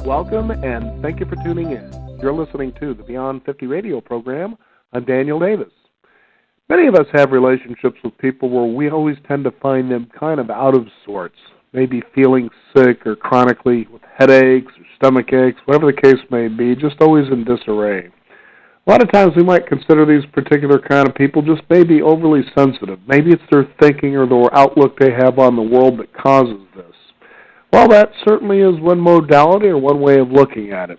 Welcome, and thank you for tuning in. You're listening to the Beyond 50 radio program. I'm Daniel Davis. Many of us have relationships with people where we always tend to find them kind of out of sorts, maybe feeling sick or chronically with headaches or stomach aches, whatever the case may be, just always in disarray. A lot of times we might consider these particular kind of people just maybe overly sensitive. Maybe it's their thinking or the outlook they have on the world that causes this. Well, that certainly is one modality or one way of looking at it.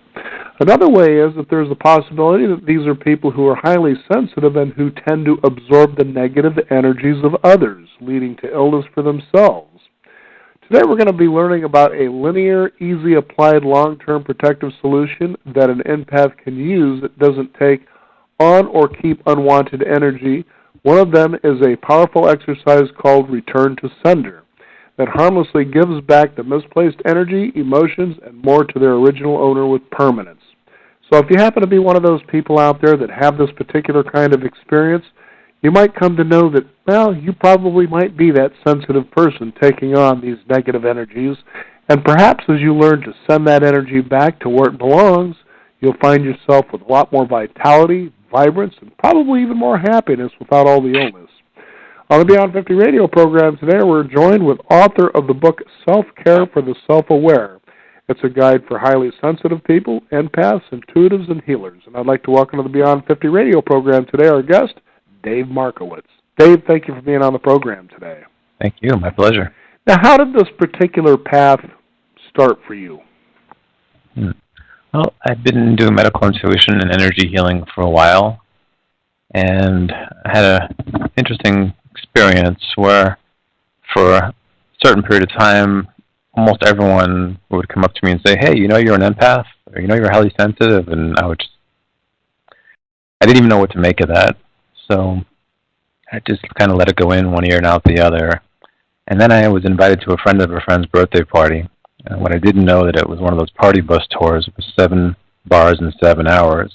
Another way is that there's a possibility that these are people who are highly sensitive and who tend to absorb the negative energies of others, leading to illness for themselves. Today we're going to be learning about a linear, easy applied long-term protective solution that an empath can use that doesn't take on or keep unwanted energy. One of them is a powerful exercise called Return to Sender that harmlessly gives back the misplaced energy, emotions, and more to their original owner with permanence. So if you happen to be one of those people out there that have this particular kind of experience, you might come to know that, well, you probably might be that sensitive person taking on these negative energies, and perhaps as you learn to send that energy back to where it belongs, you'll find yourself with a lot more vitality, vibrance, and probably even more happiness without all the illness. On the Beyond 50 radio program today, we're joined with author of the book Self-Care for the Self-Aware. It's a guide for highly sensitive people, empaths, intuitives, and healers. And I'd like to welcome to the Beyond 50 radio program today our guest, Dave Markowitz. Dave, thank you for being on the program today. Thank you. My pleasure. Now, how did this particular path start for you? Well, I've been doing medical intuition and energy healing for a while, and I had an interesting experience where for a certain period of time, almost everyone would come up to me and say, hey, you know you're an empath, or you know you're highly sensitive, and I didn't even know what to make of that. So I just kind of let it go in one ear and out the other. And then I was invited to a friend of a friend's birthday party. And what I didn't know that it was one of those party bus tours. It was 7 bars in 7 hours.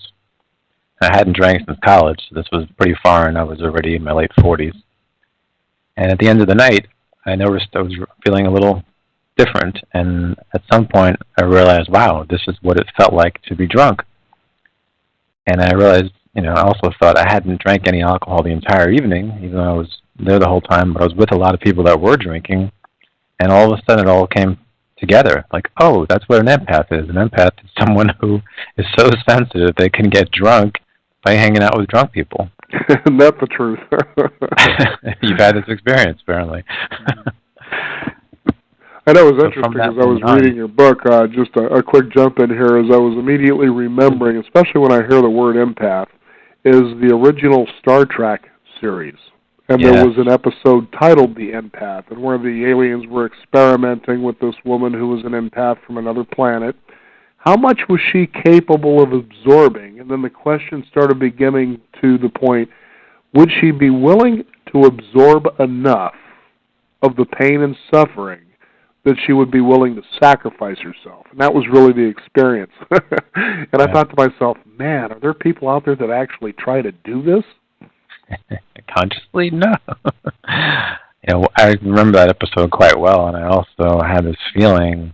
I hadn't drank since college, so this was pretty foreign. I was already in my late 40s. And at the end of the night, I noticed I was feeling a little different. And at some point, I realized, wow, this is what it felt like to be drunk. And I realized, I also thought I hadn't drank any alcohol the entire evening, even though I was there the whole time, but I was with a lot of people that were drinking. And all of a sudden, it all came together. Like, oh, that's what an empath is. An empath is someone who is so sensitive they can get drunk by hanging out with drunk people. Isn't that the truth? You've had this experience, apparently. I know it was interesting as I was reading your book, just a quick jump in here, as I was immediately remembering, especially when I hear the word empath, is the original Star Trek series. And there was an episode titled The Empath, and where the aliens were experimenting with this woman who was an empath from another planet. How much was she capable of absorbing? And then the question started beginning to the point, would she be willing to absorb enough of the pain and suffering that she would be willing to sacrifice herself? And that was really the experience. And I thought to myself, man, are there people out there that actually try to do this? Consciously? No. I remember that episode quite well, and I also had this feeling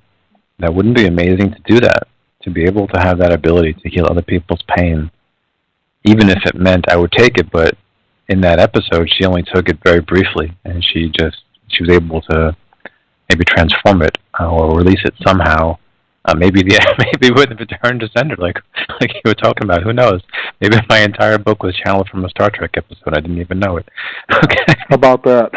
that wouldn't it be amazing to do that, to be able to have that ability to heal other people's pain, even if it meant I would take it. But in that episode, she only took it very briefly, and she was able to maybe transform it or release it somehow. Maybe with the Return to Sender, like you were talking about. Who knows? Maybe my entire book was channeled from a Star Trek episode. I didn't even know it. Okay. How about that?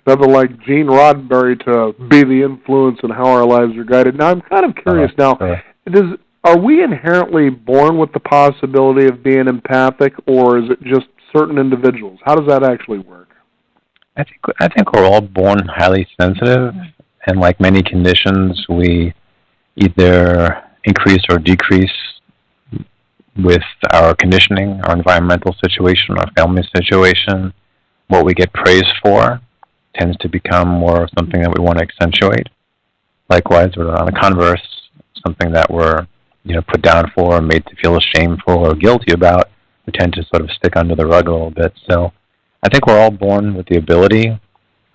Nothing like Gene Roddenberry to be the influence in how our lives are guided. Now, I'm kind of curious are we inherently born with the possibility of being empathic, or is it just certain individuals? How does that actually work? I think we're all born highly sensitive. And like many conditions, we either increase or decrease with our conditioning, our environmental situation, our family situation. What we get praised for tends to become more something that we want to accentuate. Likewise, on the converse, something that we're put down for or made to feel shameful or guilty about, we tend to sort of stick under the rug a little bit. So I think we're all born with the ability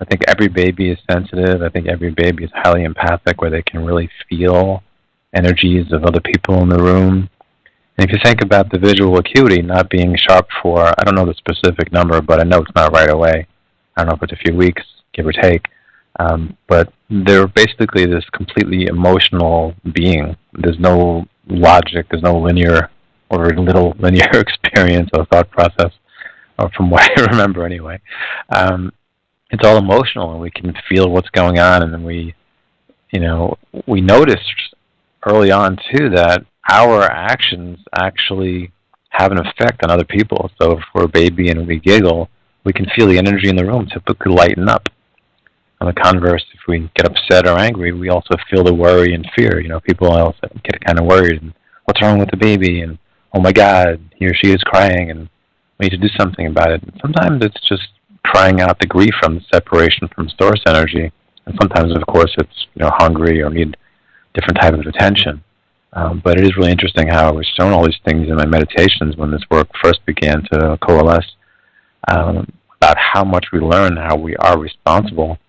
I think every baby is sensitive. I think every baby is highly empathic, where they can really feel energies of other people in the room. And if you think about the visual acuity not being sharp for, I don't know the specific number, but I know it's not right away. I don't know if it's a few weeks, give or take. But they're basically this completely emotional being. There's no logic, there's no linear or little linear experience or thought process, or from what I remember anyway. It's all emotional, and we can feel what's going on, and then we noticed early on too that our actions actually have an effect on other people. So if we're a baby and we giggle, we can feel the energy in the room typically lighten up. On the converse, if we get upset or angry, we also feel the worry and fear. People else get kind of worried, and what's wrong with the baby, and oh my God, he or she is crying, and we need to do something about it. And sometimes it's just crying out the grief from the separation from source energy, and sometimes, of course, it's hungry or need different type of attention. But it is really interesting how I was shown all these things in my meditations when this work first began to coalesce, about how much we learn, how we are responsible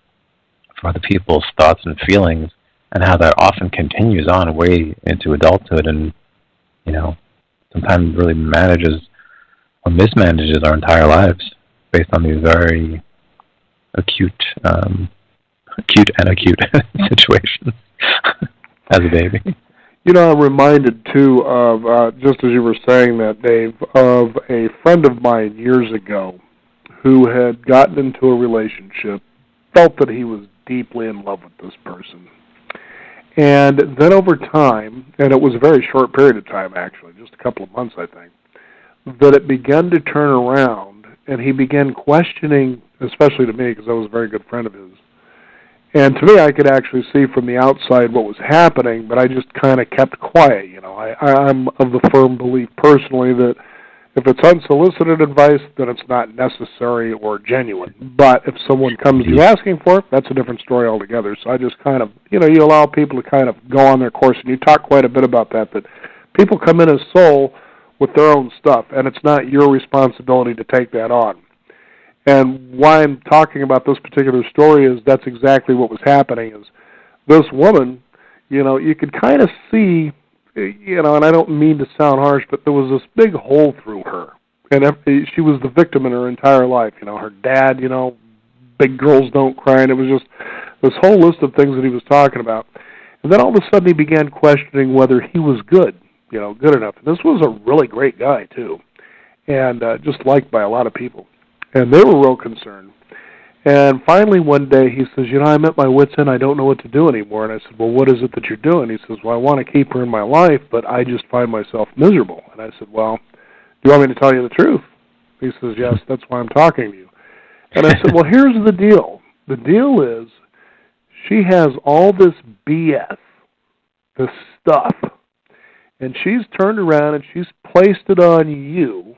for other people's thoughts and feelings, and how that often continues on way into adulthood, and sometimes really manages or mismanages our entire lives based on these very acute situations as a baby. I'm reminded, too, of, just as you were saying that, Dave, of a friend of mine years ago who had gotten into a relationship, felt that he was deeply in love with this person. And then over time, and it was a very short period of time, actually, just a couple of months, I think, that it began to turn around, and he began questioning, especially to me, because I was a very good friend of his. And to me, I could actually see from the outside what was happening, but I just kind of kept quiet. I'm of the firm belief personally that if it's unsolicited advice, then it's not necessary or genuine. But if someone comes to you asking for it, that's a different story altogether. So I just kind of, you allow people to kind of go on their course, and you talk quite a bit about that people come in as soul with their own stuff, and it's not your responsibility to take that on. And why I'm talking about this particular story is that's exactly what was happening. Is this woman, you could kind of see, and I don't mean to sound harsh, but there was this big hole through her. And she was the victim in her entire life. Her dad, big girls don't cry, and it was just this whole list of things that he was talking about. And then all of a sudden he began questioning whether he was good, good enough. And this was a really great guy, too, and just liked by a lot of people. And they were real concerned. And finally one day he says, I'm at my wit's end. I don't know what to do anymore. And I said, well, what is it that you're doing? He says, well, I want to keep her in my life, but I just find myself miserable. And I said, well, do you want me to tell you the truth? He says, yes, that's why I'm talking to you. And I said, well, here's the deal. The deal is she has all this BS, this stuff, and she's turned around and she's placed it on you,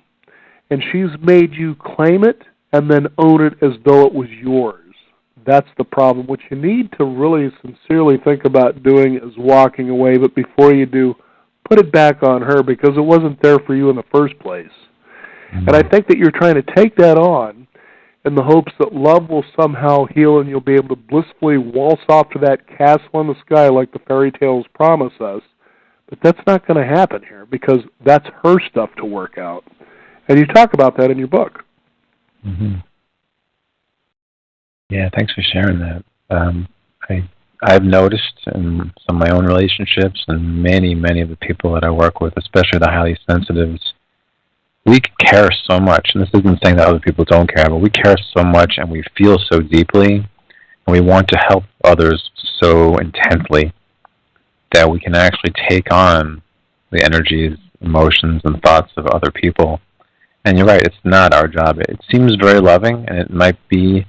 and she's made you claim it and then own it as though it was yours. That's the problem. What you need to really sincerely think about doing is walking away, but before you do, put it back on her, because it wasn't there for you in the first place. Mm-hmm. And I think that you're trying to take that on in the hopes that love will somehow heal and you'll be able to blissfully waltz off to that castle in the sky like the fairy tales promise us. But that's not going to happen here, because that's her stuff to work out. And you talk about that in your book. Mm-hmm. Yeah, thanks for sharing that. I've noticed in some of my own relationships and many of the people that I work with, especially the highly sensitives, we care so much. And this isn't saying that other people don't care, but we care so much and we feel so deeply, and we want to help others so intensely that we can actually take on the energies, emotions, and thoughts of other people. And you're right, it's not our job. It seems very loving, and it might be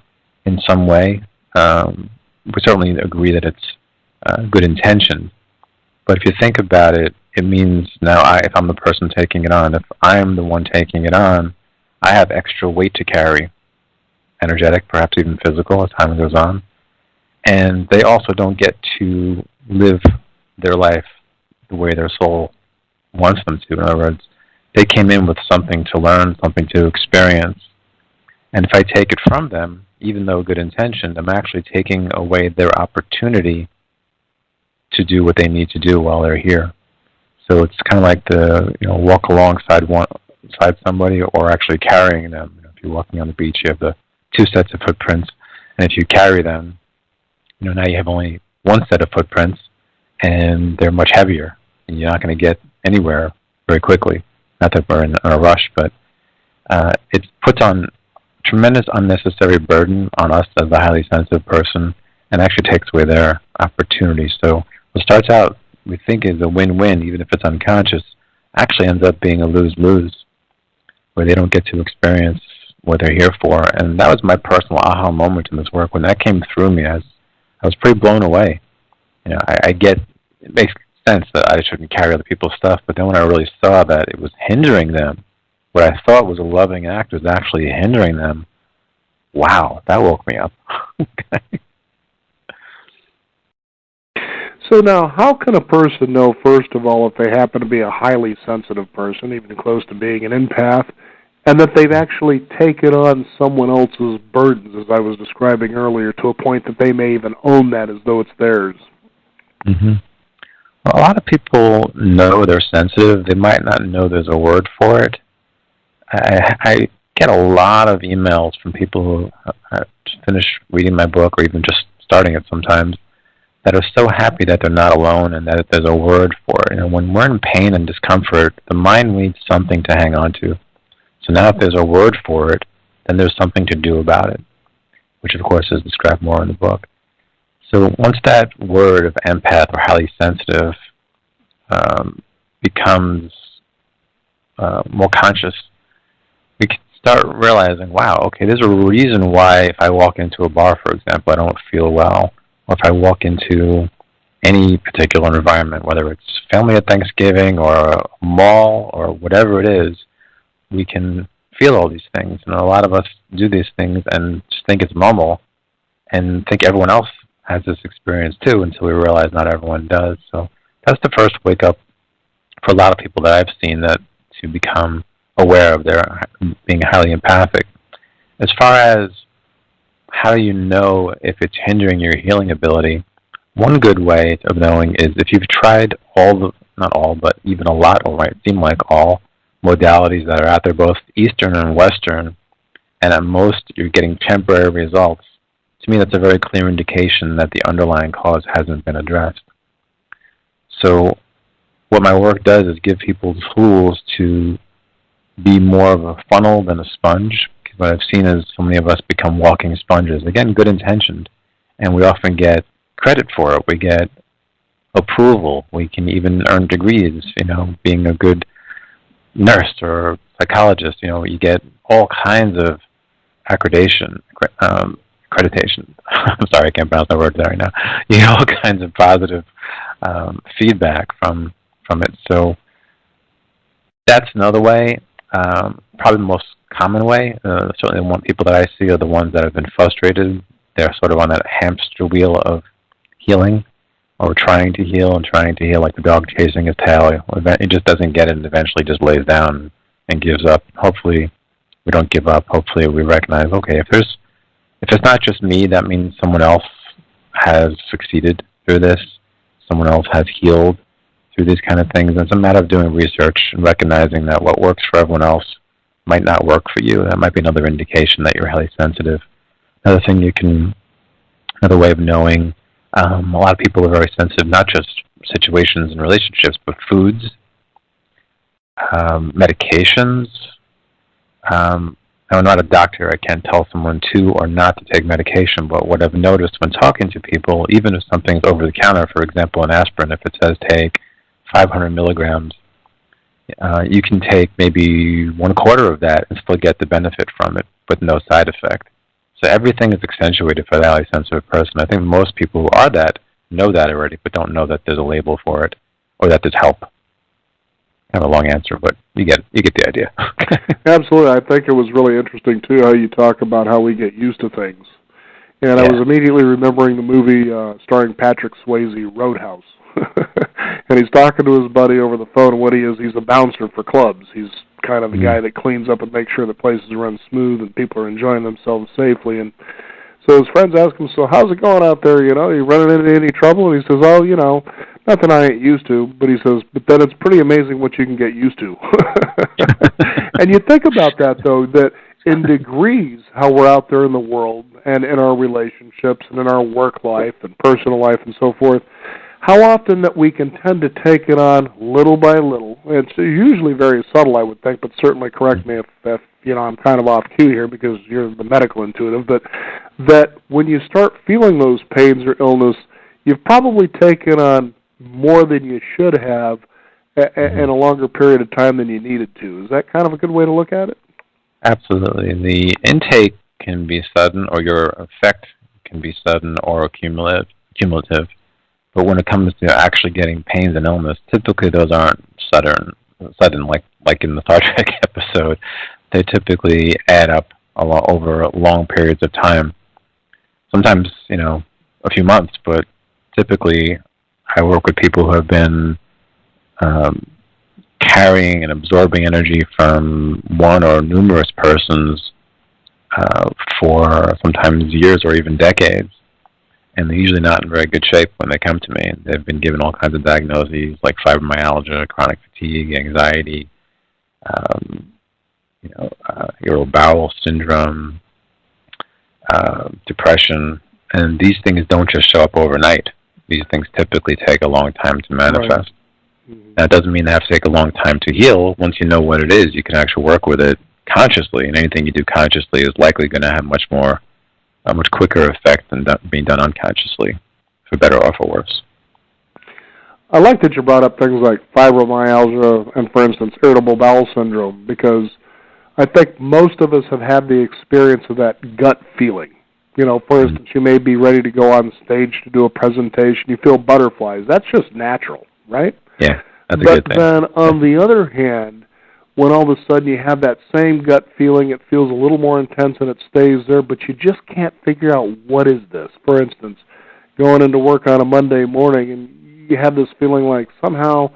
in some way. We certainly agree that it's good intention. But if you think about it, it means now if I'm the person taking it on, if I'm the one taking it on, I have extra weight to carry, energetic, perhaps even physical as time goes on. And they also don't get to live their life the way their soul wants them to. In other words, they came in with something to learn, something to experience. And if I take it from them, even though good intentioned, I'm actually taking away their opportunity to do what they need to do while they're here. So it's kind of like the walk alongside somebody, or actually carrying them. If you're walking on the beach, you have the two sets of footprints, and if you carry them, now you have only one set of footprints, and they're much heavier, and you're not going to get anywhere very quickly. Not that we're in a rush, but it puts on tremendous unnecessary burden on us as a highly sensitive person, and actually takes away their opportunity. So what starts out we think is a win-win, even if it's unconscious, actually ends up being a lose-lose, where they don't get to experience what they're here for. And that was my personal aha moment in this work. When that came through me, I was pretty blown away. I get, it makes sense that I shouldn't carry other people's stuff, but then when I really saw that it was hindering them, what I thought was a loving act was actually hindering them, wow, that woke me up. So now, how can a person know, first of all, if they happen to be a highly sensitive person, even close to being an empath, and that they've actually taken on someone else's burdens, as I was describing earlier, to a point that they may even own that as though it's theirs? Mm-hmm. Well, a lot of people know they're sensitive. They might not know there's a word for it. I get a lot of emails from people who finish reading my book, or even just starting it sometimes, that are so happy that they're not alone and that there's a word for it. When we're in pain and discomfort, the mind needs something to hang on to. So now if there's a word for it, then there's something to do about it, which of course is described more in the book. So once that word of empath or highly sensitive becomes more conscious, we can start realizing, wow, okay, there's a reason why if I walk into a bar, for example, I don't feel well. Or if I walk into any particular environment, whether it's family at Thanksgiving or a mall or whatever it is, we can feel all these things. And a lot of us do these things and just think it's normal and think everyone else has this experience too, until we realize not everyone does. So that's the first wake up for a lot of people that I've seen, that to become aware of their being highly empathic. As far as how do you know if it's hindering your healing ability, one good way of knowing is if you've tried not all, but even a lot, or might seem like all, modalities that are out there, both Eastern and Western, and at most you're getting temporary results. To me, that's a very clear indication that the underlying cause hasn't been addressed. So what my work does is give people tools to be more of a funnel than a sponge. Because what I've seen is so many of us become walking sponges. Again, good intentioned. And we often get credit for it. We get approval. We can even earn degrees, being a good nurse or psychologist. You get all kinds of accreditation. I'm sorry, I can't pronounce my words right now. You get all kinds of positive feedback from it. So that's another way. Probably the most common way. Certainly the people that I see are the ones that have been frustrated. They're sort of on that hamster wheel of healing, or trying to heal like the dog chasing his tail. He just doesn't get it and eventually just lays down and gives up. Hopefully we don't give up. Hopefully we recognize, okay, if it's not just me, that means someone else has succeeded through this. Someone else has healed through these kind of things. And it's a matter of doing research and recognizing that what works for everyone else might not work for you. That might be another indication that you're highly sensitive. Another way of knowing, a lot of people are very sensitive, not just situations and relationships, but foods, medications. I'm not a doctor. I can't tell someone to or not to take medication, but what I've noticed when talking to people, even if something's over the counter, for example, an aspirin, if it says take 500 milligrams, you can take maybe 1/4 of that and still get the benefit from it with no side effect. So everything is accentuated for the highly sensitive person. I think most people who are that know that already, but don't know that there's a label for it or that there's help. I have a long answer, but you get the idea. Absolutely. I think it was really interesting, too, how you talk about how we get used to things. And I was immediately remembering the movie starring Patrick Swayze, Roadhouse. And he's talking to his buddy over the phone, and what he is, he's a bouncer for clubs. He's kind of the guy that cleans up and makes sure the places run smooth and people are enjoying themselves safely. And So his friends ask him, so how's it going out there? You running into any trouble? And he says, oh, nothing I ain't used to. But he says, but then it's pretty amazing what you can get used to. And you think about that, though, that in degrees, how we're out there in the world and in our relationships and in our work life and personal life and so forth, how often that we can tend to take it on little by little. It's usually very subtle, I would think, but certainly correct me if I'm kind of off cue here because you're the medical intuitive, but that when you start feeling those pains or illness, you've probably taken on more than you should have in a longer period of time than you needed to. Is that kind of a good way to look at it? Absolutely. The intake can be sudden, or your effect can be sudden or cumulative. But when it comes to actually getting pains and illness, typically those aren't sudden like in the Star Trek episode. They typically add up over long periods of time. Sometimes, a few months, but typically I work with people who have been carrying and absorbing energy from one or numerous persons for sometimes years or even decades. And they're usually not in very good shape when they come to me. They've been given all kinds of diagnoses like fibromyalgia, chronic fatigue, anxiety, irritable bowel syndrome, depression. And these things don't just show up overnight. These things typically take a long time to manifest. Right. Mm-hmm. That doesn't mean they have to take a long time to heal. Once you know what it is, you can actually work with it consciously. And anything you do consciously is likely going to have a much quicker effect than being done unconsciously, for better or for worse. I like that you brought up things like fibromyalgia and, for instance, irritable bowel syndrome, because I think most of us have had the experience of that gut feeling. For instance, you may be ready to go on stage to do a presentation. You feel butterflies. That's just natural, right? Yeah, that's a good thing. But then on the other hand, when all of a sudden you have that same gut feeling, it feels a little more intense and it stays there, but you just can't figure out what is this. For instance, going into work on a Monday morning and you have this feeling like somehow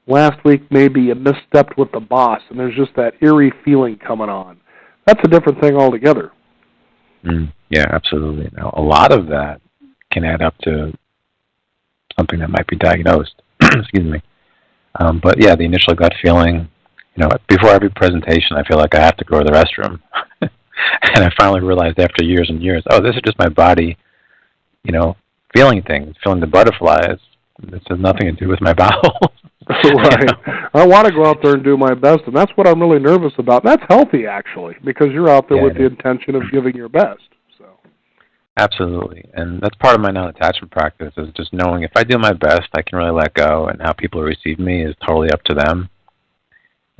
last week maybe you misstepped with the boss and there's just that eerie feeling coming on. That's a different thing altogether. Yeah, absolutely. Now, a lot of that can add up to something that might be diagnosed. Excuse me. But yeah, the initial gut feeling, before every presentation, I feel like I have to go to the restroom. And I finally realized after years and years, this is just my body, feeling things, feeling the butterflies. This has nothing to do with my bowels. Right. I want to go out there and do my best, and that's what I'm really nervous about. And that's healthy, actually, because you're out there with the intention of giving your best. So. Absolutely. And that's part of my non-attachment practice, is just knowing if I do my best, I can really let go, and how people receive me is totally up to them.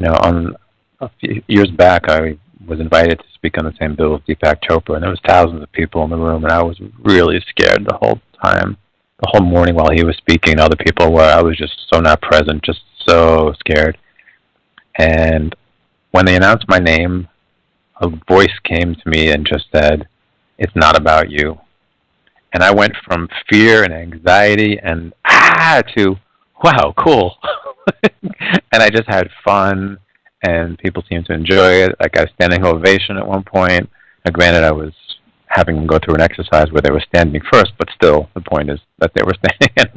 On a few years back, I was invited to speak on the same bill with Deepak Chopra, and there was thousands of people in the room, and I was really scared the whole time. The whole morning while he was speaking, other people were, I was just so not present, just so scared. And when they announced my name, a voice came to me and just said, "It's not about you." And I went from fear and anxiety and to, wow, cool. And I just had fun, and people seemed to enjoy it. I got a standing ovation at one point. Now, granted, I was having them go through an exercise where they were standing first, but still, the point is that they were standing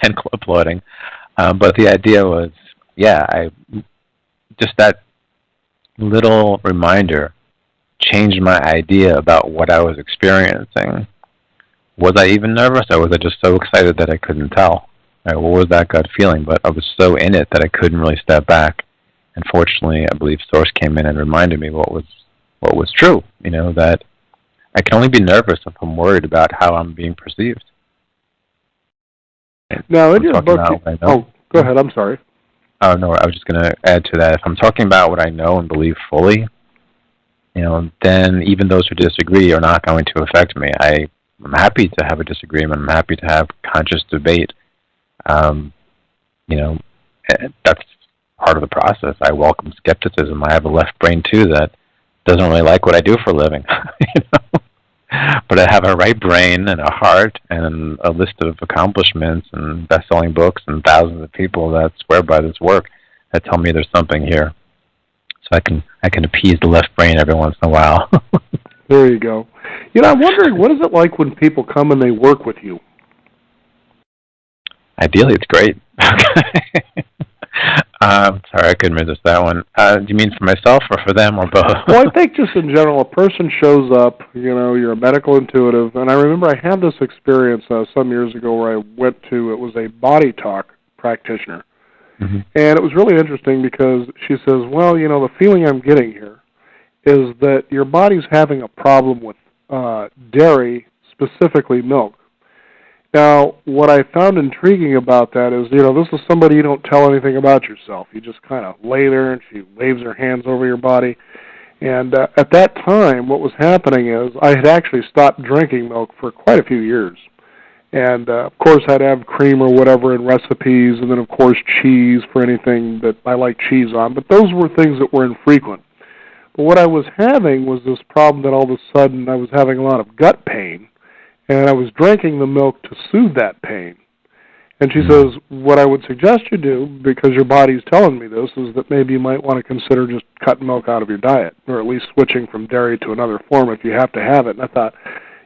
and applauding. But the idea was, just that little reminder changed my idea about what I was experiencing. Was I even nervous, or was I just so excited that I couldn't tell? What was that gut feeling? But I was so in it that I couldn't really step back. And fortunately, I believe Source came in and reminded me what was true, that I can only be nervous if I'm worried about how I'm being perceived. Now, in your book, go ahead, I'm sorry. Oh, no, I was just going to add to that. If I'm talking about what I know and believe fully, then even those who disagree are not going to affect me. I'm happy to have a disagreement. I'm happy to have conscious debate. That's part of the process. I welcome skepticism. I have a left brain, too, that doesn't really like what I do for a living. But I have a right brain and a heart and a list of accomplishments and best-selling books and thousands of people that swear by this work that tell me there's something here. So I can appease the left brain every once in a while. There you go. I'm wondering, what is it like when people come and they work with you? Ideally, it's great. Sorry, I couldn't resist that one. Do you mean for myself or for them or both? Well, I think just in general, a person shows up, you're a medical intuitive, and I remember I had this experience some years ago where I went to, it was a body talk practitioner. Mm-hmm. And it was really interesting because she says, well, the feeling I'm getting here is that your body's having a problem with dairy, specifically milk. Now, what I found intriguing about that is, this is somebody you don't tell anything about yourself. You just kind of lay there and she waves her hands over your body. And at that time, what was happening is I had actually stopped drinking milk for quite a few years. And, of course, I'd have cream or whatever in recipes, and then, of course, cheese for anything that I like cheese on. But those were things that were infrequent. But what I was having was this problem that all of a sudden I was having a lot of gut pain, and I was drinking the milk to soothe that pain. And she says, what I would suggest you do, because your body's telling me this, is that maybe you might want to consider just cutting milk out of your diet, or at least switching from dairy to another form if you have to have it. And I thought,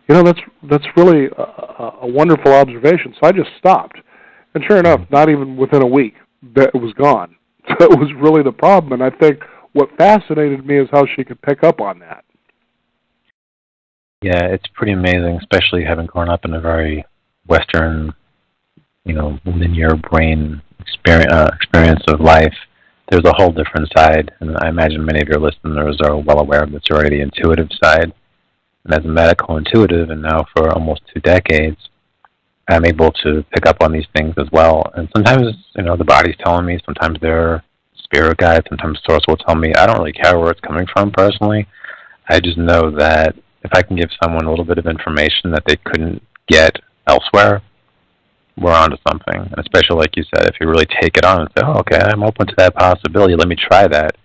that's really a wonderful observation. So I just stopped. And sure enough, not even within a week, it was gone. So it was really the problem. And I think what fascinated me is how she could pick up on that. Yeah, it's pretty amazing, especially having grown up in a very Western, linear brain experience of life. There's a whole different side, and I imagine many of your listeners are well aware of this already, the intuitive side. And as a medical intuitive, and now for almost 2 decades, I'm able to pick up on these things as well. And sometimes, the body's telling me, sometimes their spirit guide, sometimes source will tell me. I don't really care where it's coming from personally. I just know that if I can give someone a little bit of information that they couldn't get elsewhere, we're onto something. And especially, like you said, if you really take it on and say, oh, okay, I'm open to that possibility, let me try that.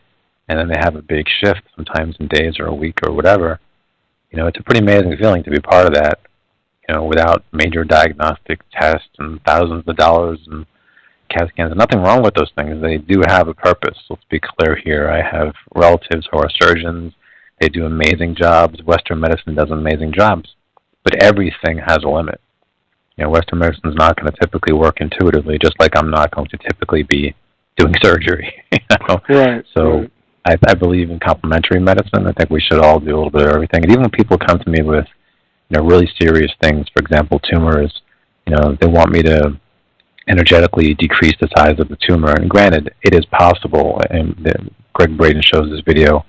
And then they have a big shift, sometimes in days or a week or whatever. It's a pretty amazing feeling to be part of that, without major diagnostic tests and thousands of dollars and CAT scans. Nothing wrong with those things. They do have a purpose. Let's be clear here. I have relatives who are surgeons. They do amazing jobs. Western medicine does amazing jobs. But everything has a limit. Western medicine is not going to typically work intuitively, just like I'm not going to typically be doing surgery. Right. So right. I believe in complementary medicine. I think we should all do a little bit of everything. And even when people come to me with really serious things, for example, tumors, they want me to energetically decrease the size of the tumor. And granted, it is possible. And Greg Braden shows this video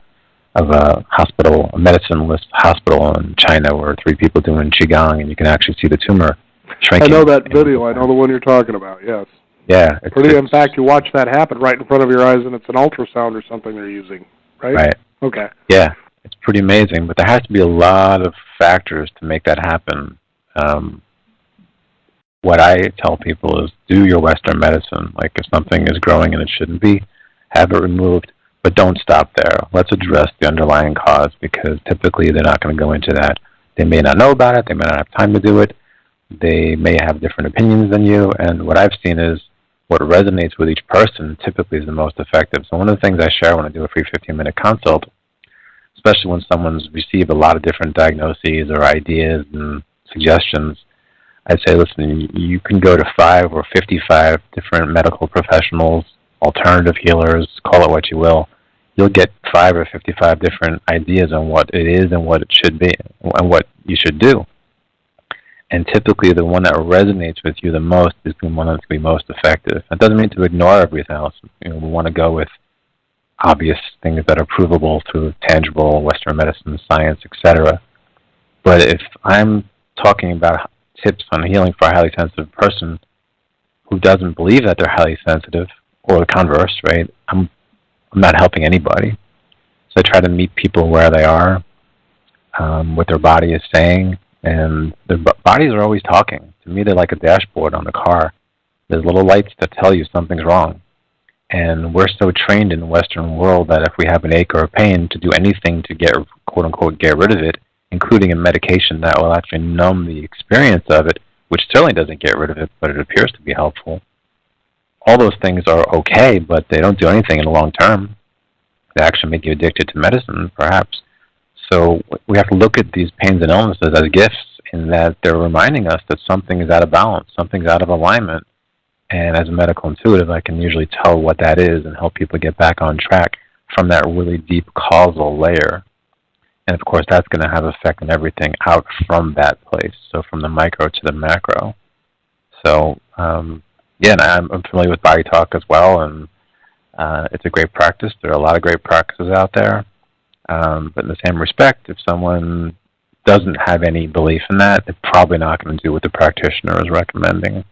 of a hospital, a medicine-less hospital in China where 3 people doing Qigong, and you can actually see the tumor shrinking. I know that video. I know the one you're talking about, yes. Yeah. In fact, you watch that happen right in front of your eyes, and it's an ultrasound or something they're using, right? Right. Okay. Yeah, it's pretty amazing, but there has to be a lot of factors to make that happen. What I tell people is do your Western medicine. Like if something is growing and it shouldn't be, have it removed, but don't stop there. Let's address the underlying cause, because typically they're not going to go into that. They may not know about it. They may not have time to do it. They may have different opinions than you, and what I've seen is what resonates with each person typically is the most effective. So one of the things I share when I do a free 15-minute consult, especially when someone's received a lot of different diagnoses or ideas and suggestions, I'd say, listen, you can go to 5 or 55 different medical professionals, alternative healers, call it what you will. You'll get 5 or 55 different ideas on what it is and what it should be and what you should do. And typically the one that resonates with you the most is the one that's going to be most effective. That doesn't mean to ignore everything else. We want to go with obvious things that are provable through tangible Western medicine, science, etc. But if I'm talking about tips on healing for a highly sensitive person who doesn't believe that they're highly sensitive, or the converse, right? I'm not helping anybody. So I try to meet people where they are, what their body is saying, and their bodies are always talking. To me, they're like a dashboard on the car. There's little lights that tell you something's wrong. And we're so trained in the Western world that if we have an ache or a pain, to do anything to get, quote-unquote, get rid of it, including a medication that will actually numb the experience of it, which certainly doesn't get rid of it, but it appears to be helpful. All those things are okay, but they don't do anything in the long term. They actually make you addicted to medicine, perhaps. So we have to look at these pains and illnesses as gifts in that they're reminding us that something is out of balance, something's out of alignment. And as a medical intuitive, I can usually tell what that is and help people get back on track from that really deep causal layer. And of course, that's going to have effect on everything out from that place, so from the micro to the macro. So, yeah, and I'm familiar with body talk as well, and it's a great practice. There are a lot of great practices out there. But in the same respect, if someone doesn't have any belief in that, they're probably not going to do what the practitioner is recommending.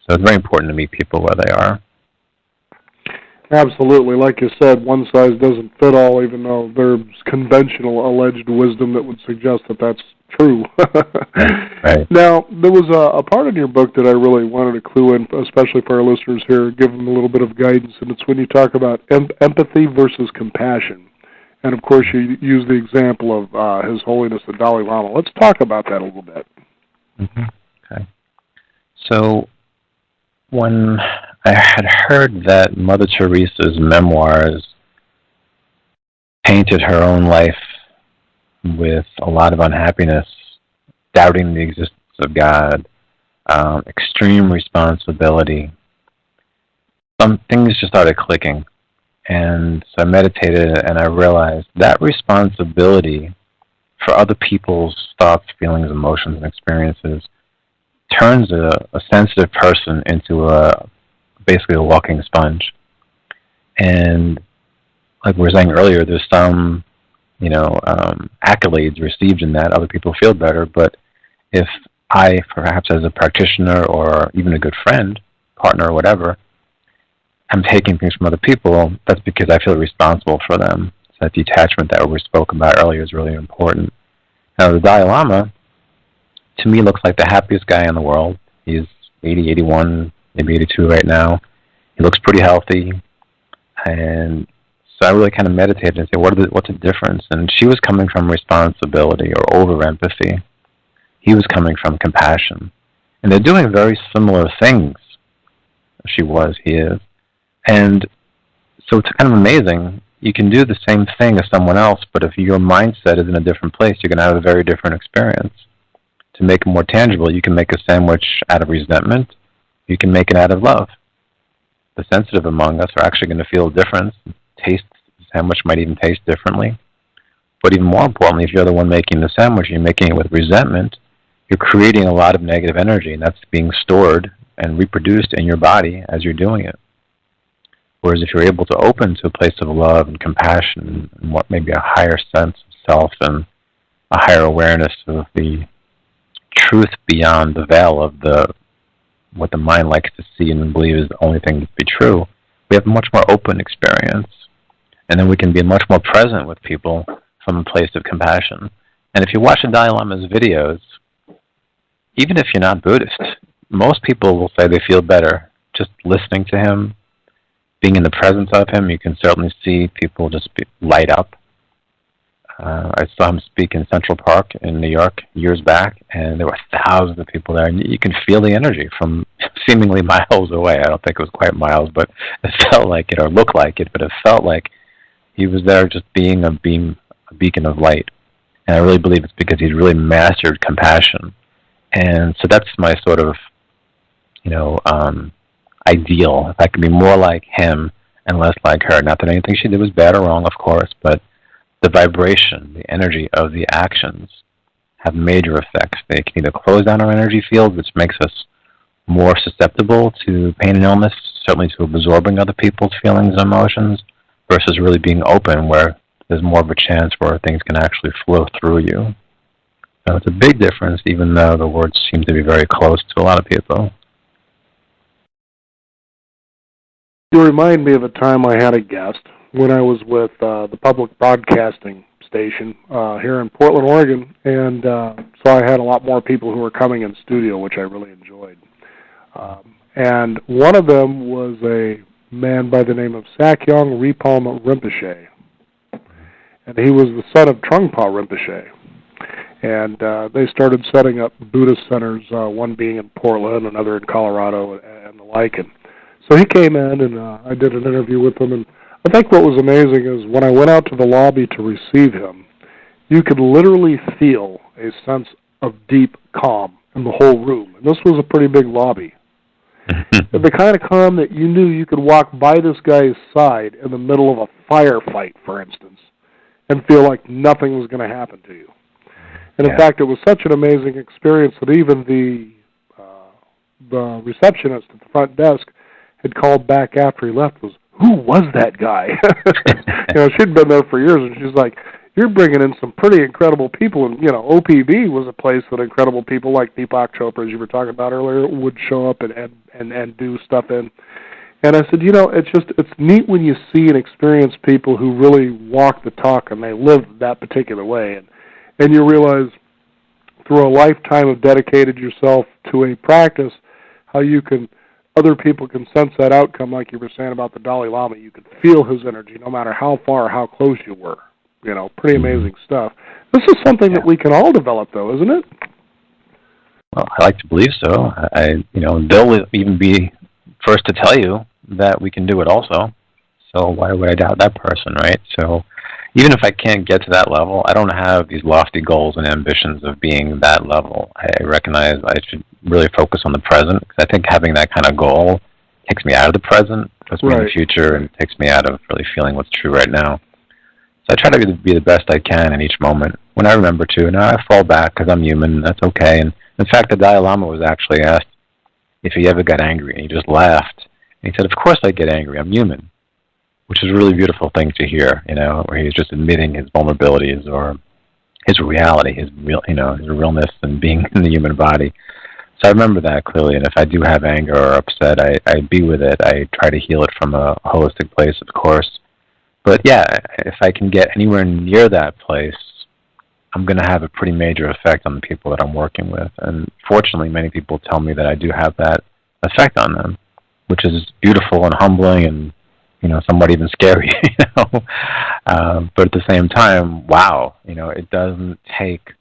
So it's very important to meet people where they are. Absolutely. Like you said, one size doesn't fit all, even though there's conventional alleged wisdom that would suggest that that's true. Right. Now, there was a part in your book that I really wanted to clue in, especially for our listeners here, give them a little bit of guidance, and it's when you talk about empathy versus compassion. And, of course, you use the example of His Holiness the Dalai Lama. Let's talk about that a little bit. Mm-hmm. Okay. So when I had heard that Mother Teresa's memoirs painted her own life with a lot of unhappiness, doubting the existence of God, extreme responsibility, some things just started clicking. And so I meditated and I realized that responsibility for other people's thoughts, feelings, emotions, and experiences turns a sensitive person into basically a walking sponge. And like we were saying earlier, there's some, accolades received in that. Other people feel better, but if I, perhaps as a practitioner or even a good friend, partner, or whatever, I'm taking things from other people, that's because I feel responsible for them. So that detachment that we spoke about earlier is really important. Now, the Dalai Lama, to me, looks like the happiest guy in the world. He's 80, 81, maybe 82 right now. He looks pretty healthy. And so I really kind of meditated and said, what's the difference? And she was coming from responsibility or over-empathy. He was coming from compassion. And they're doing very similar things. He is. And so it's kind of amazing. You can do the same thing as someone else, but if your mindset is in a different place, you're going to have a very different experience. To make it more tangible, you can make a sandwich out of resentment. You can make it out of love. The sensitive among us are actually going to feel a difference. The sandwich might even taste differently. But even more importantly, if you're the one making the sandwich, you're making it with resentment, you're creating a lot of negative energy, and that's being stored and reproduced in your body as you're doing it. Whereas if you're able to open to a place of love and compassion and what maybe a higher sense of self and a higher awareness of the truth beyond the veil of what the mind likes to see and believe is the only thing to be true, we have a much more open experience. And then we can be much more present with people from a place of compassion. And if you watch the Dalai Lama's videos, even if you're not Buddhist, most people will say they feel better just listening to him, being in the presence of him. You can certainly see people just light up. I saw him speak in Central Park in New York years back, and there were thousands of people there, and you can feel the energy from seemingly miles away. I don't think it was quite miles, but it felt like it, or looked like it, but it felt like he was there just being a beacon of light. And I really believe it's because he's really mastered compassion. And so that's my sort of, ideal. If I could be more like him and less like her. Not that anything she did was bad or wrong, of course, but the vibration, the energy of the actions have major effects. They can either close down our energy field, which makes us more susceptible to pain and illness, certainly to absorbing other people's feelings and emotions, versus really being open where there's more of a chance where things can actually flow through you. So it's a big difference, even though the words seem to be very close to a lot of people. You remind me of a time I had a guest when I was with the public broadcasting station here in Portland, Oregon, and so I had a lot more people who were coming in studio, which I really enjoyed. And one of them was a man by the name of Sakyong Rinpoche Rinpoche, and he was the son of Trungpa Rinpoche. And they started setting up Buddhist centers, one being in Portland, another in Colorado, and the like. And so he came in, and I did an interview with him. And I think what was amazing is when I went out to the lobby to receive him, you could literally feel a sense of deep calm in the whole room. And this was a pretty big lobby. The kind of calm that you knew you could walk by this guy's side in the middle of a firefight, for instance, and feel like nothing was going to happen to you. And in fact, it was such an amazing experience that even the receptionist at the front desk had called back after he left, who was that guy? She'd been there for years, and she's like, you're bringing in some pretty incredible people. And, OPB was a place that incredible people like Deepak Chopra, as you were talking about earlier, would show up and do stuff in. And I said, it's neat when you see and experience people who really walk the talk and they live that particular way. And you realize through a lifetime of dedicated yourself to a practice, how other people can sense that outcome, like you were saying about the Dalai Lama. You can feel his energy no matter how far or how close you were. Pretty amazing stuff. This is something that we can all develop, though, isn't it? Well, I like to believe so. They'll even be first to tell you that we can do it also. So why would I doubt that person, right? So even if I can't get to that level, I don't have these lofty goals and ambitions of being that level. I recognize I should really focus on the present, because I think having that kind of goal takes me out of the present, puts me in the future, and takes me out of really feeling what's true right now. So I try to be the best I can in each moment. When I remember to, I fall back because I'm human, and that's okay. And in fact, the Dalai Lama was actually asked if he ever got angry, and he just laughed. And he said, of course I get angry, I'm human, which is a really beautiful thing to hear, where he's just admitting his vulnerabilities or his reality, his realness and being in the human body. So I remember that clearly, and if I do have anger or upset, I be with it. I try to heal it from a holistic place, of course. But yeah, if I can get anywhere near that place, I'm going to have a pretty major effect on the people that I'm working with. And fortunately, many people tell me that I do have that effect on them, which is beautiful and humbling and, somewhat even scary, But at the same time, wow, it doesn't take,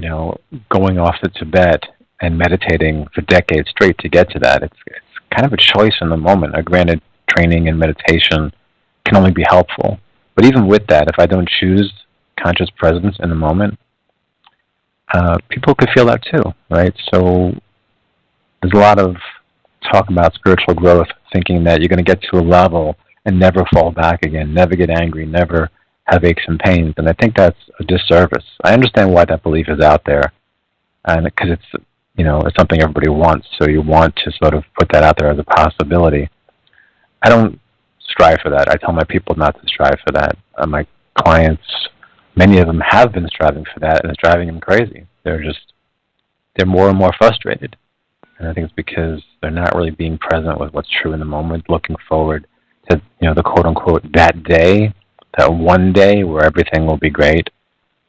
going off to Tibet and meditating for decades straight to get to that. It's kind of a choice in the moment. Granted, training and meditation can only be helpful. But even with that, if I don't choose conscious presence in the moment, people could feel that too, right? So there's a lot of talk about spiritual growth, thinking that you're going to get to a level and never fall back again, never get angry, never have aches and pains. And I think that's a disservice. I understand why that belief is out there, and because it's something everybody wants. So you want to sort of put that out there as a possibility. I don't strive for that. I tell my people not to strive for that. My clients, many of them have been striving for that, and it's driving them crazy. They're more and more frustrated. And I think it's because they're not really being present with what's true in the moment, looking forward to, the quote-unquote that day, that one day where everything will be great.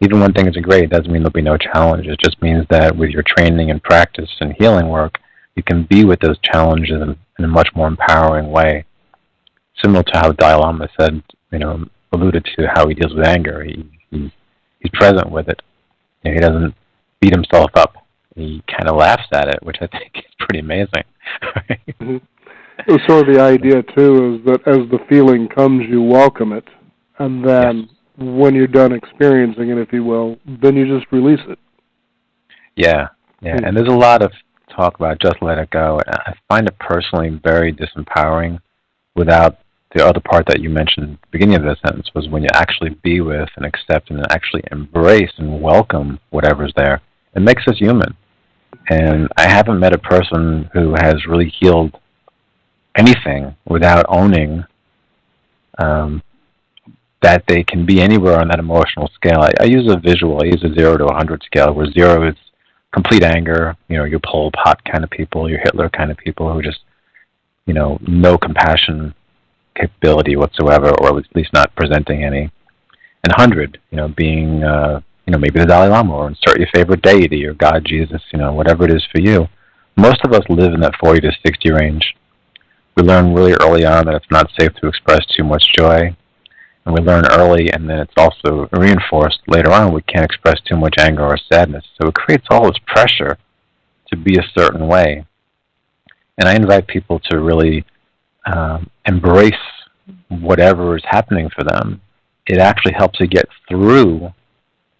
Even when things are great, it doesn't mean there'll be no challenge. It just means that with your training and practice and healing work, you can be with those challenges in a much more empowering way. Similar to how Dalai Lama said, alluded to how he deals with anger. He's present with it. He doesn't beat himself up. He kind of laughs at it, which I think is pretty amazing. Right? Mm-hmm. So the idea, too, is that as the feeling comes, you welcome it. And then when you're done experiencing it, if you will, then you just release it. Yeah. Mm-hmm. And there's a lot of talk about just let it go. I find it personally very disempowering without the other part that you mentioned at the beginning of this sentence, was when you actually be with and accept and actually embrace and welcome whatever's there. It makes us human. And I haven't met a person who has really healed anything without owning that they can be anywhere on that emotional scale. I use a visual. I use a 0 to 100 scale, where 0 is complete anger, your Pol Pot kind of people, your Hitler kind of people who just, no compassion capability whatsoever, or at least not presenting any. And 100, being, maybe the Dalai Lama, or insert your favorite deity, or God, Jesus, whatever it is for you. Most of us live in that 40 to 60 range. We learn really early on that it's not safe to express too much joy. And we learn early, and then it's also reinforced later on, we can't express too much anger or sadness. So it creates all this pressure to be a certain way. And I invite people to really embrace whatever is happening for them. It actually helps you get through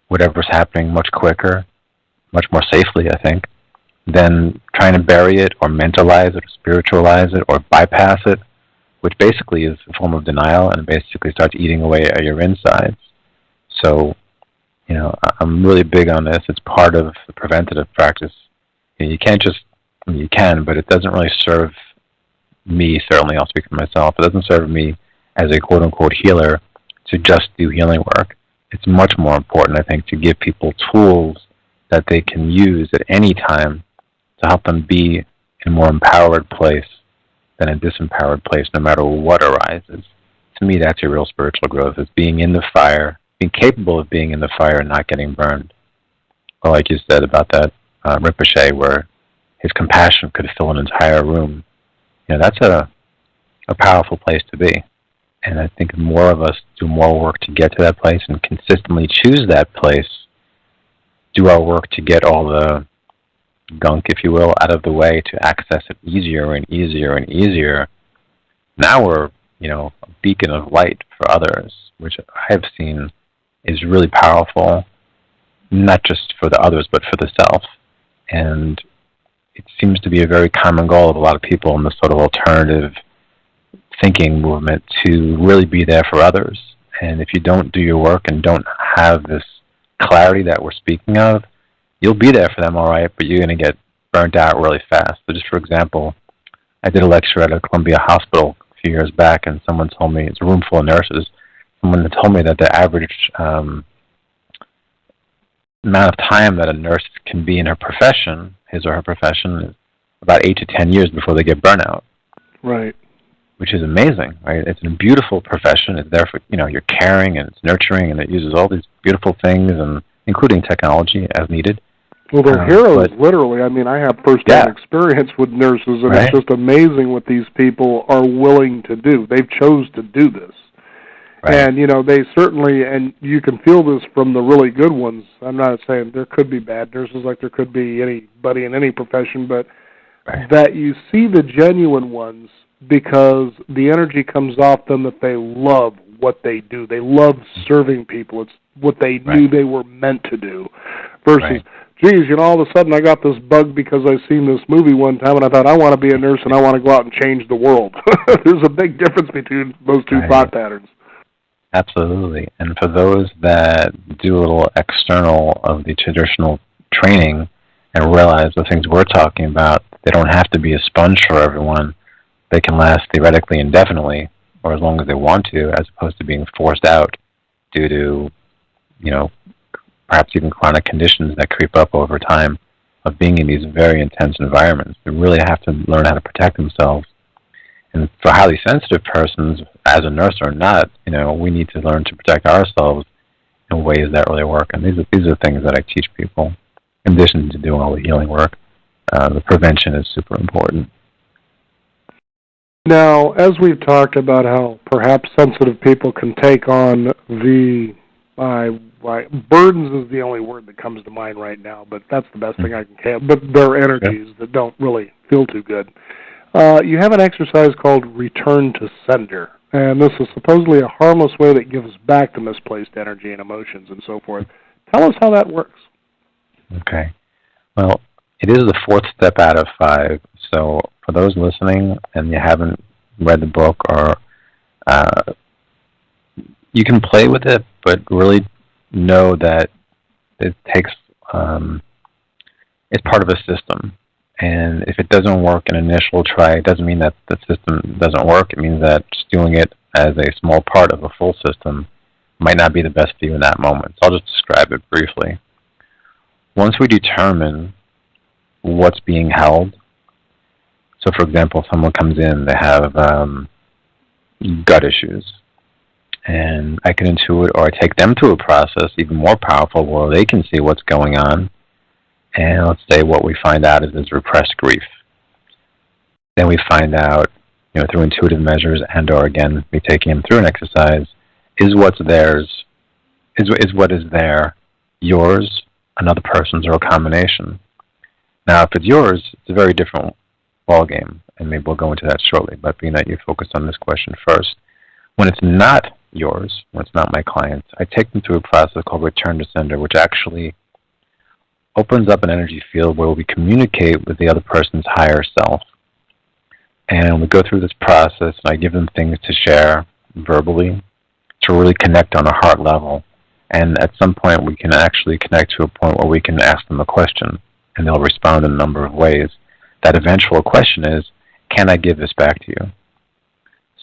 whatever's happening much quicker, much more safely, I think, than trying to bury it or mentalize it or spiritualize it or bypass it, which basically is a form of denial and basically starts eating away at your insides. So, I'm really big on this. It's part of the preventative practice. You can't just, you can, but it doesn't really serve me, certainly I'll speak for myself, it doesn't serve me as a quote-unquote healer to just do healing work. It's much more important, I think, to give people tools that they can use at any time to help them be in a more empowered place than a disempowered place, no matter what arises. To me, that's your real spiritual growth, is being in the fire, being capable of being in the fire and not getting burned. Or like you said about that Rinpoche, where his compassion could fill an entire room. That's a powerful place to be. And I think more of us do more work to get to that place and consistently choose that place, do our work to get all the gunk, if you will, out of the way to access it easier and easier and easier. Now we're, a beacon of light for others, which I have seen is really powerful, not just for the others, but for the self. And it seems to be a very common goal of a lot of people in this sort of alternative thinking movement to really be there for others. And if you don't do your work and don't have this clarity that we're speaking of, you'll be there for them all right, but you're going to get burnt out really fast. So just for example, I did a lecture at a Columbia hospital a few years back, and someone told me, it's a room full of nurses, someone told me that the average amount of time that a nurse can be in her profession, his or her profession, is about 8 to 10 years before they get burnout. Right. Which is amazing, right? It's a beautiful profession. It's there for, you're caring and it's nurturing and it uses all these beautiful things, and including technology as needed. Well, they're heroes, literally. I mean, I have first-hand experience with nurses, and It's just amazing what these people are willing to do. They've chose to do this. Right. And, they certainly, and you can feel this from the really good ones. I'm not saying there could be bad nurses like there could be anybody in any profession, but that you see the genuine ones because the energy comes off them that they love what they do. They love serving people. It's what they knew they were meant to do. Versus, geez, all of a sudden I got this bug because I seen this movie one time and I thought I want to be a nurse and I want to go out and change the world. There's a big difference between those two thought patterns. Absolutely. And for those that do a little external of the traditional training and realize the things we're talking about, they don't have to be a sponge for everyone. They can last theoretically indefinitely, or as long as they want to, as opposed to being forced out due to, perhaps even chronic conditions that creep up over time of being in these very intense environments. They really have to learn how to protect themselves. And for highly sensitive persons, as a nurse or not, we need to learn to protect ourselves in ways that really work. And these are things that I teach people. In addition to doing all the healing work, the prevention is super important. Now, as we've talked about how perhaps sensitive people can take on the burdens is the only word that comes to mind right now, but that's the best thing I can say. But there are energies that don't really feel too good. You have an exercise called Return to Sender, and this is supposedly a harmless way that gives back the misplaced energy and emotions and so forth. Tell us how that works. Okay. Well, it is the fourth step out of 5, so for those listening and you haven't read the book, or you can play with it, but really know that it takes, it's part of a system. And if it doesn't work in an initial try, it doesn't mean that the system doesn't work. It means that just doing it as a small part of a full system might not be the best for you in that moment. So I'll just describe it briefly. Once we determine what's being held, so for example, someone comes in, they have gut issues, and I can intuit, or I take them through a process even more powerful where they can see what's going on. And let's say what we find out is there's repressed grief. Then we find out, through intuitive measures and or again, me taking them through an exercise, is what's theirs, is what is there yours, another person's, or a combination. Now, if it's yours, it's a very different ballgame, and maybe we'll go into that shortly, but being that you focused on this question first. When it's not yours, when it's not my clients, I take them through a process called Return to Sender, which actually opens up an energy field where we communicate with the other person's higher self. And we go through this process, and I give them things to share verbally to really connect on a heart level. And at some point, we can actually connect to a point where we can ask them a question, and they'll respond in a number of ways. That eventual question is, can I give this back to you?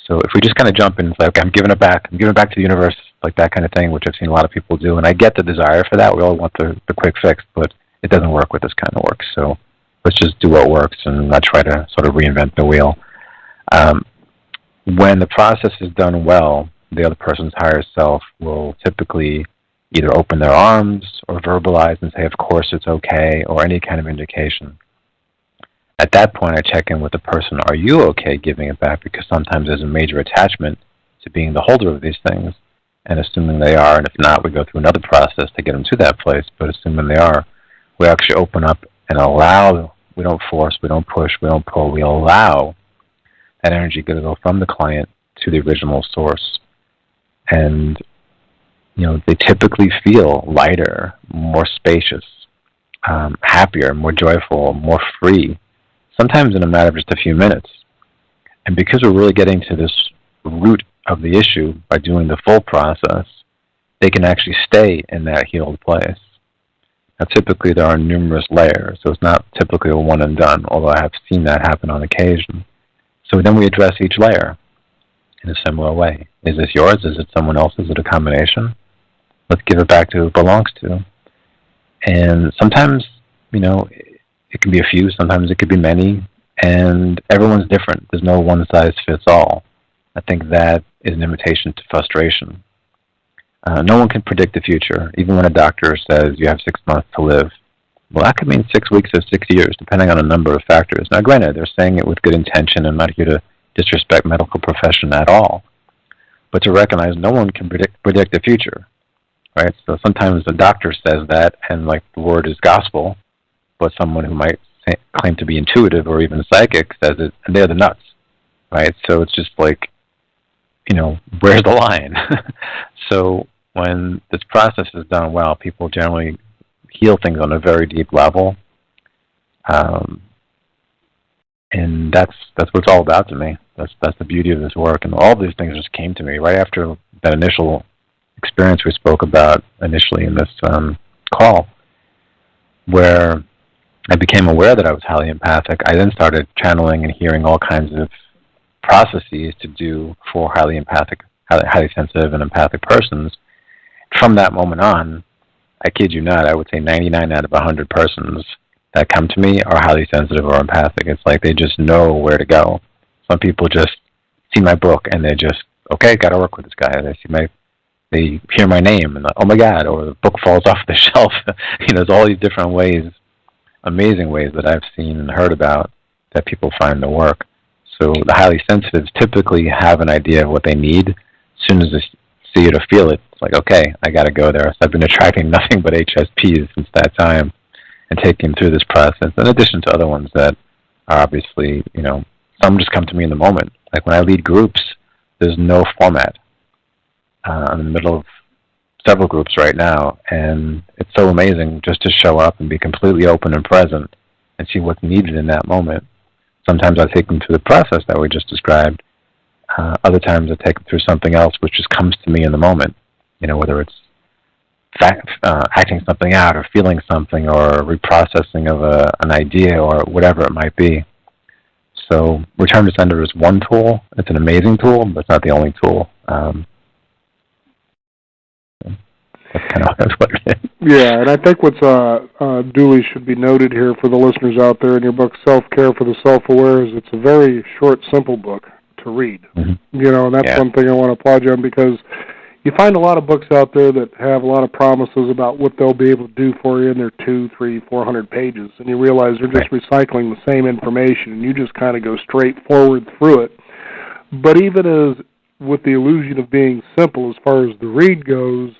So if we just kind of jump in, it's like, okay, I'm giving it back to the universe, like that kind of thing, which I've seen a lot of people do. And I get the desire for that. We all want the quick fix, but it doesn't work with this kind of work. So let's just do what works and not try to sort of reinvent the wheel. When the process is done well, the other person's higher self will typically either open their arms or verbalize and say, of course it's okay, or any kind of indication. At that point, I check in with the person, are you okay giving it back? Because sometimes there's a major attachment to being the holder of these things, and assuming they are, and if not, we go through another process to get them to that place, but assuming they are, we actually open up and allow, we don't force, we don't push, we don't pull, we allow that energy to go from the client to the original source. And, they typically feel lighter, more spacious, happier, more joyful, more free, sometimes in a matter of just a few minutes. And because we're really getting to this root of the issue by doing the full process, they can actually stay in that healed place. Now, typically there are numerous layers, so it's not typically a one and done, although I have seen that happen on occasion. So then we address each layer in a similar way. Is this yours? Is it someone else's? Is it a combination? Let's give it back to who it belongs to. And sometimes, it can be a few, sometimes it could be many, and everyone's different. There's no one size fits all. I think that is an invitation to frustration. No one can predict the future, even when a doctor says you have 6 months to live. Well, that could mean 6 weeks or 6 years, depending on a number of factors. Now, granted, they're saying it with good intention and not here to disrespect medical profession at all, but to recognize no one can predict the future, right? So sometimes the doctor says that, and like the word is gospel, but someone who might claim to be intuitive or even psychic says it, and they're the nuts, right? So it's just like, where's the line? So when this process is done well, people generally heal things on a very deep level. And that's what it's all about to me. That's the beauty of this work. And all of these things just came to me right after that initial experience we spoke about initially in this call, where I became aware that I was highly empathic. I then started channeling and hearing all kinds of processes to do for highly sensitive and empathic persons. From that moment on, I kid you not, I would say 99 out of 100 persons that come to me are highly sensitive or empathic. It's like they just know where to go. Some people just see my book and they just, okay, got to work with this guy. They hear my name and oh my God, or the book falls off the shelf. There's all these different ways, amazing ways that I've seen and heard about that people find the work. So the highly sensitives typically have an idea of what they need. As soon as they see it or feel it, it's like, okay, I got to go there. So I've been attracting nothing but HSPs since that time and taking them through this process, in addition to other ones that are obviously, some just come to me in the moment. Like when I lead groups, there's no format. I'm in the middle of several groups right now, and it's so amazing just to show up and be completely open and present and see what's needed in that moment. Sometimes I take them through the process that we just described. Other times I take them through something else which just comes to me in the moment, whether it's acting something out or feeling something or reprocessing of an idea or whatever it might be. So Return to Sender is one tool. It's an amazing tool, but it's not the only tool. That's kind of what it is. Yeah, and I think what's duly should be noted here for the listeners out there in your book, Self-Care for the Self-Aware, is it's a very short, simple book to read. Mm-hmm. And that's one thing I want to applaud you on, because you find a lot of books out there that have a lot of promises about what they'll be able to do for you in their 200, 300, 400 pages, and you realize they're just recycling the same information, and you just kind of go straight forward through it. But even as with the illusion of being simple as far as the read goes,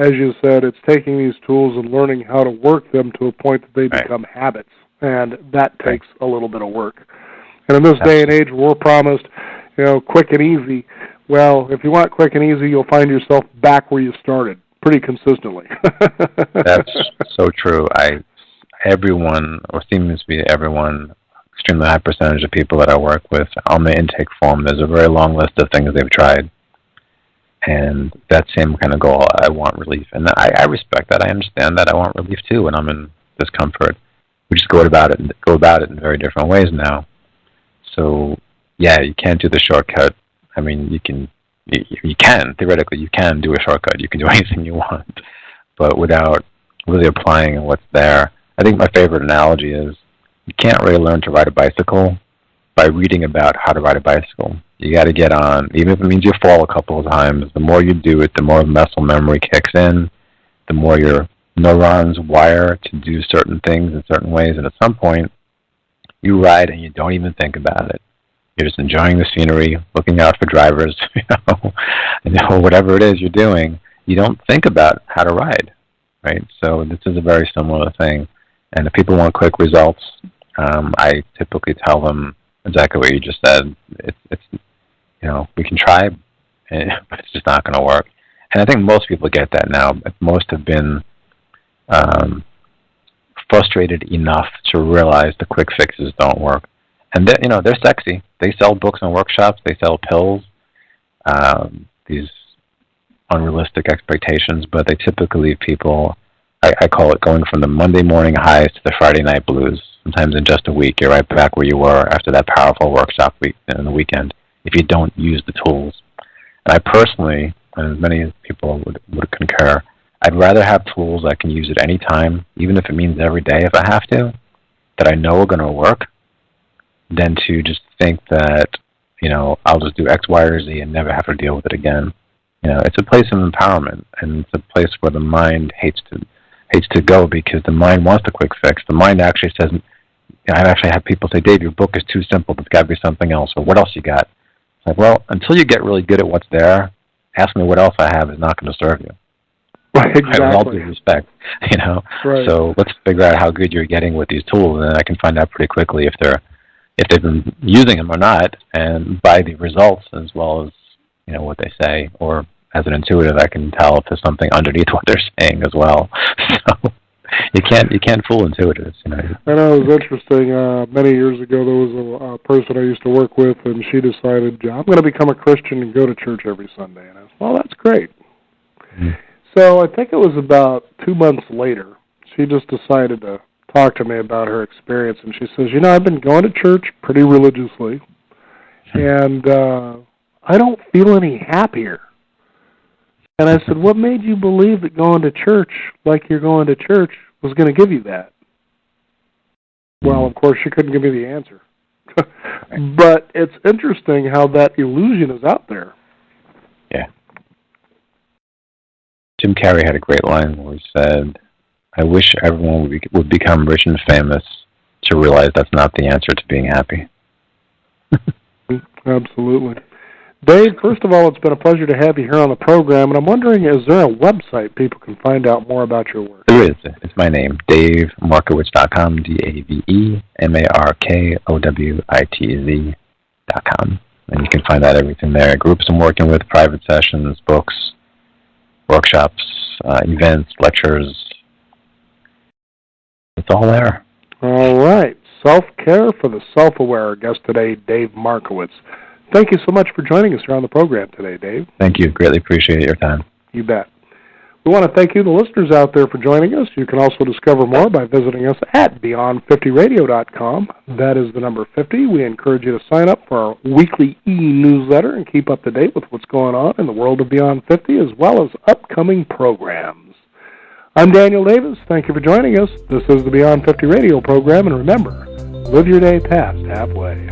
as you said, it's taking these tools and learning how to work them to a point that they become habits, and that takes a little bit of work. And in this day and age, we're promised, quick and easy. Well, if you want quick and easy, you'll find yourself back where you started pretty consistently. That's so true. Everyone, or seems to be everyone, extremely high percentage of people that I work with, on the intake form, there's a very long list of things they've tried. And that same kind of goal, I want relief. And I respect that. I understand that. I want relief too when I'm in discomfort. We just go about it in very different ways now. So, yeah, you can't do the shortcut. I mean, you can, theoretically, you can do a shortcut. You can do anything you want. But without really applying what's there, I think my favorite analogy is you can't really learn to ride a bicycle by reading about how to ride a bicycle. You got to get on, even if it means you fall a couple of times. The more you do it, the more muscle memory kicks in, the more your neurons wire to do certain things in certain ways, and at some point, you ride and you don't even think about it. You're just enjoying the scenery, looking out for drivers, whatever it is you're doing. You don't think about how to ride, right? So this is a very similar thing. And if people want quick results, I typically tell them exactly what you just said. It's we can try, but it's just not going to work. And I think most people get that now. Most have been frustrated enough to realize the quick fixes don't work. And they're sexy. They sell books and workshops. They sell pills. These unrealistic expectations, but they typically leave people. I call it going from the Monday morning highs to the Friday night blues. Sometimes in just a week, you're right back where you were after that powerful workshop week in the weekend, if you don't use the tools. And I personally, and many people would concur, I'd rather have tools I can use at any time, even if it means every day if I have to, that I know are going to work, than to just think that, I'll just do X, Y, or Z and never have to deal with it again. It's a place of empowerment, and it's a place where the mind hates to go, because the mind wants the quick fix. The mind actually says, I've actually had people say, Dave, your book is too simple. There's got to be something else. Or what else you got? It's like, well, until you get really good at what's there, asking me what else I have is not going to serve you. Right, exactly. With all due respect, Right. So let's figure out how good you're getting with these tools, and then I can find out pretty quickly if they've been using them or not, and by the results as well as what they say, or as an intuitive, I can tell if there's something underneath what they're saying as well. So you can't fool intuitives. I know, it was interesting. Many years ago, there was a person I used to work with, and she decided, I'm going to become a Christian and go to church every Sunday. And I said, well, that's great. Mm-hmm. So I think it was about 2 months later, she just decided to talk to me about her experience. And she says, I've been going to church pretty religiously, and I don't feel any happier. And I said, what made you believe that going to church like you're going to church was going to give you that? Well, of course, she couldn't give me the answer. But it's interesting how that illusion is out there. Yeah. Jim Carrey had a great line where he said, I wish everyone would become rich and famous to realize that's not the answer to being happy. Absolutely. Dave, first of all, it's been a pleasure to have you here on the program, and I'm wondering, is there a website people can find out more about your work? There is. It's my name, DaveMarkowitz.com, DaveMarkowitz.com. And you can find out everything there. Groups I'm working with, private sessions, books, workshops, events, lectures. It's all there. All right. Self-care for the self-aware. Our guest today, Dave Markowitz. Thank you so much for joining us here on the program today, Dave. Thank you. Greatly appreciate your time. You bet. We want to thank you, the listeners out there, for joining us. You can also discover more by visiting us at Beyond50Radio.com. That is the number 50. We encourage you to sign up for our weekly e-newsletter and keep up to date with what's going on in the world of Beyond 50, as well as upcoming programs. I'm Daniel Davis. Thank you for joining us. This is the Beyond 50 Radio program, and remember, live your day past halfway.